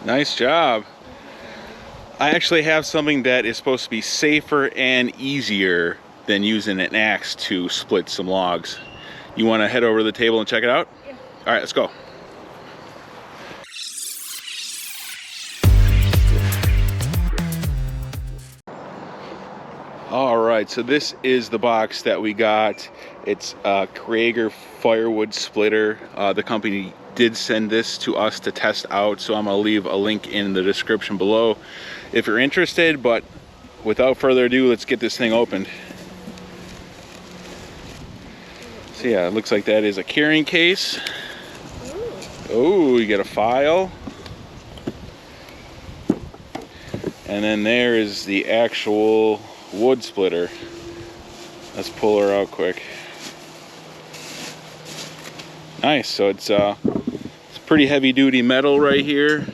Nice job. I actually have something that is supposed to be safer and easier than using an axe to split some logs. You want to head over to the table and check it out? Yeah. All right, let's go. All right, so this is the box that we got. It's a Creatiger Firewood splitter. The company did send this to us to test out, so I'm gonna leave a link in the description below if you're interested, but without further ado, let's get this thing opened. So yeah, it looks like that is a carrying case. Oh, you get a file. And then there is the actual wood splitter. Let's pull her out quick. Nice, so it's pretty heavy duty metal right here.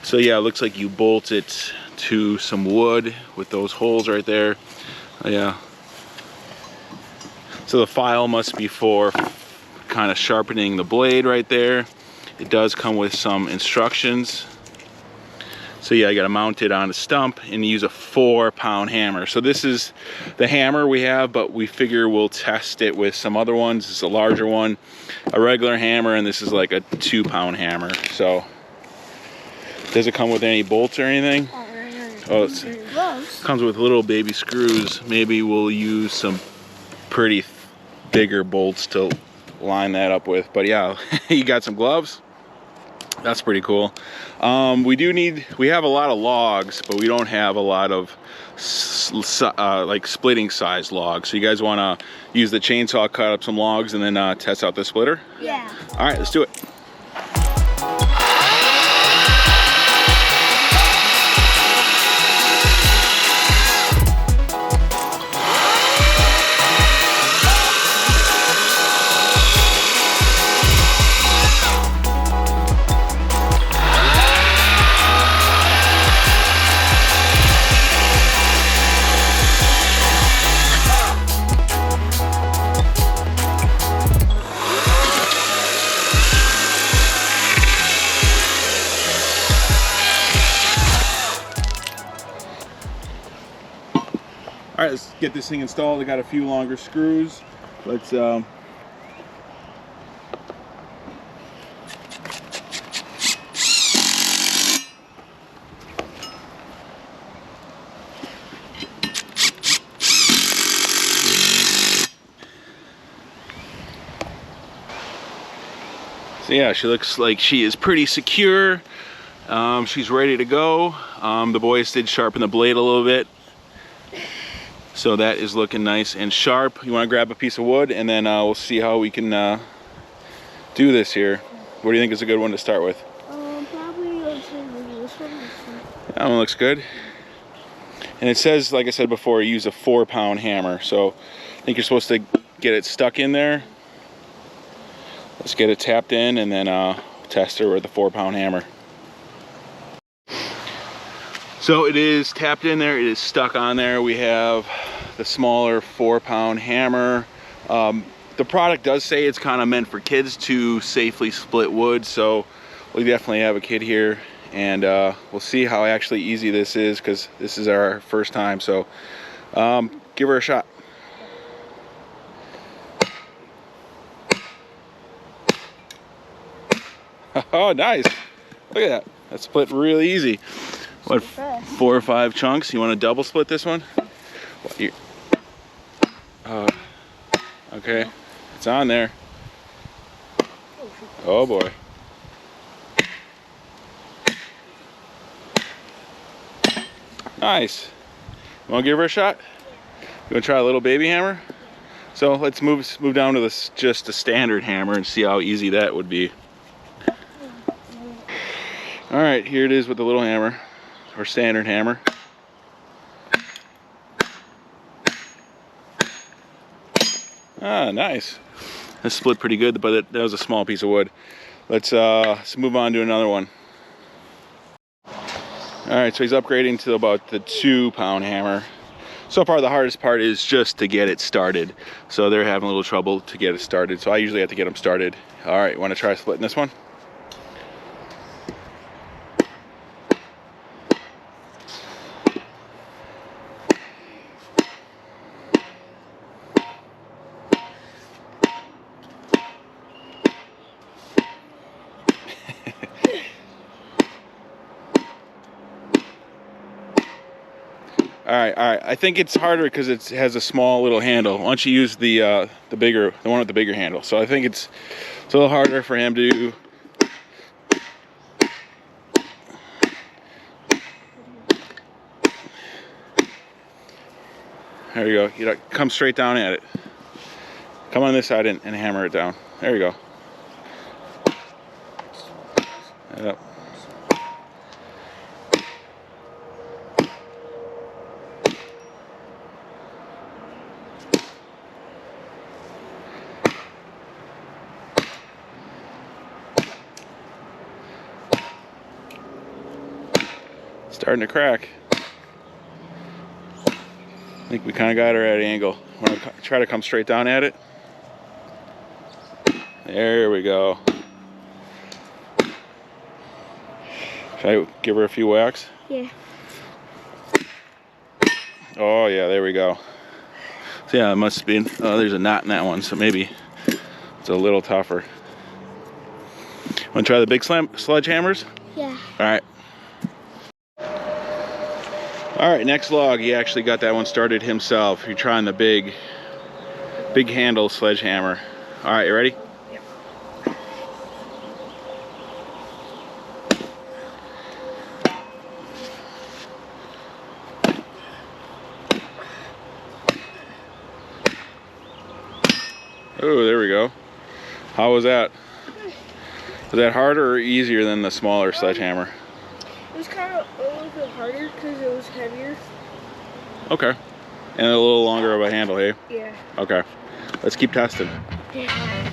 So yeah, it looks like you bolt it to some wood with those holes right there. Yeah. So the file must be for kind of sharpening the blade right there. It does come with some instructions. So yeah, I got to mount it on a stump and use a 4-pound hammer. So this is the hammer we have, but we figure we'll test it with some other ones. This is a larger one, a regular hammer, and this is like a 2-pound hammer. So does it come with any bolts or anything? Oh, it comes with little baby screws. Maybe we'll use some pretty bigger bolts to line that up with. But yeah, you got some gloves. That's pretty cool. We have a lot of logs, but we don't have a lot of like splitting size logs. So you guys want to use the chainsaw, cut up some logs, and then test out the splitter? Yeah. All right, let's do it. All right, let's get this thing installed. I got a few longer screws. Let's so yeah, she looks like she is pretty secure. She's ready to go. The boys did sharpen the blade a little bit. So that is looking nice and sharp. You want to grab a piece of wood, and then we'll see how we can do this here. What do you think is a good one to start with? Probably let's say this one. That one looks good. And it says, like I said before, use a 4-pound hammer. So I think you're supposed to get it stuck in there. Let's get it tapped in, and then test her with a 4-pound hammer. So it is tapped in there, it is stuck on there. We have the smaller 4-pound hammer. The product does say it's kind of meant for kids to safely split wood, so we definitely have a kid here, and we'll see how actually easy this is, because this is our first time. So give her a shot. Oh, nice. Look at that. That split really easy. What, 4 or 5 chunks? You want to double split this one? Okay, it's on there. Oh boy. Nice. You want to give her a shot? You want to try a little baby hammer? So let's move down to this, just a standard hammer, and see how easy that would be. All right, here it is with the little hammer, or standard hammer. Ah, nice. That split pretty good, but that was a small piece of wood. Let's move on to another one. All right, so he's upgrading to about the 2-pound hammer. So far, the hardest part is just to get it started. So they're having a little trouble to get it started. So I usually have to get them started. All right, want to try splitting this one? All right. I think it's harder because it has a small little handle. Why don't you use the one with the bigger handle? So I think it's a little harder for him to do. There you go. You come straight down at it. Come on this side and hammer it down. There you go. Yep. Starting to crack. I think we kind of got her at an angle. Want to try to come straight down at it? There we go. Should I give her a few whacks? Yeah. Oh yeah, there we go. So yeah, it must be. Oh, there's a knot in that one, so maybe it's a little tougher. Want to try the big sledgehammers? Yeah. All right. All right, next log. He actually got that one started himself. You're trying the big handle sledgehammer. All right, you ready? Yep. Oh, there we go. How was that? Was that harder or easier than the smaller sledgehammer? It was kind of a little bit harder because it was heavier. Okay. And a little longer of a handle, hey? Yeah. Okay. Let's keep testing. Yeah.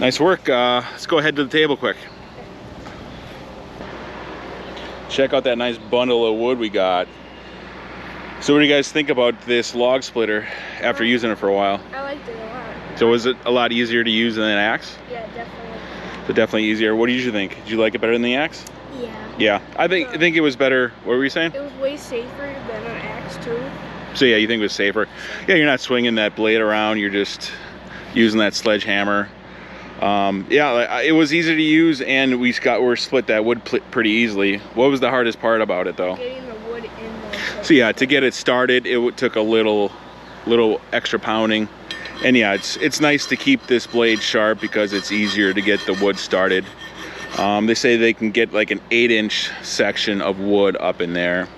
Nice work. Let's go ahead to the table quick. Check out that nice bundle of wood we got. So what do you guys think about this log splitter after using it for a while? I liked it a lot. So was it a lot easier to use than an axe? Yeah, definitely. So definitely easier. What did you think? Did you like it better than the axe? Yeah. Yeah, I think it was better. What were you saying? It was way safer than an axe too. So yeah, you think it was safer? Yeah, you're not swinging that blade around. You're just using that sledgehammer. Yeah, it was easy to use, and we split that wood pretty easily. What was the hardest part about it, though? Getting the wood in there. So yeah, to get it started, it took a little extra pounding, and yeah, it's nice to keep this blade sharp because it's easier to get the wood started. They say they can get like an 8-inch section of wood up in there,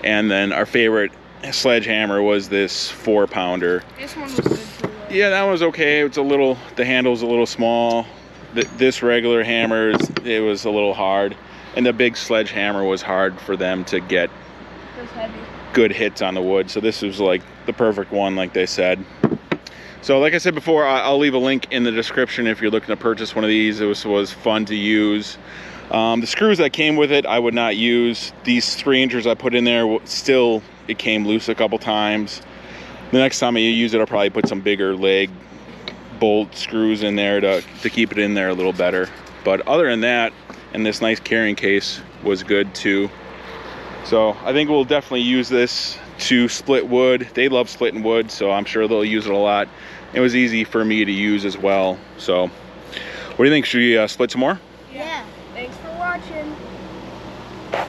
and then our favorite sledgehammer was this 4-pounder. This one was good too. Yeah, that was okay. It's the handle's a little small. This regular hammer, it was a little hard. And the big sledgehammer was hard for them to get good hits on the wood. So this was like the perfect one, like they said. So like I said before, I'll leave a link in the description if you're looking to purchase one of these. It was fun to use. The screws that came with it, I would not use. These 3-inchers I put in there, it came loose a couple times. The next time you use it, I'll probably put some bigger leg bolt screws in there to keep it in there a little better. But other than that, and this nice carrying case was good too. So I think we'll definitely use this to split wood. They love splitting wood, so I'm sure they'll use it a lot. It was easy for me to use as well. So what do you think? Should we split some more? Yeah.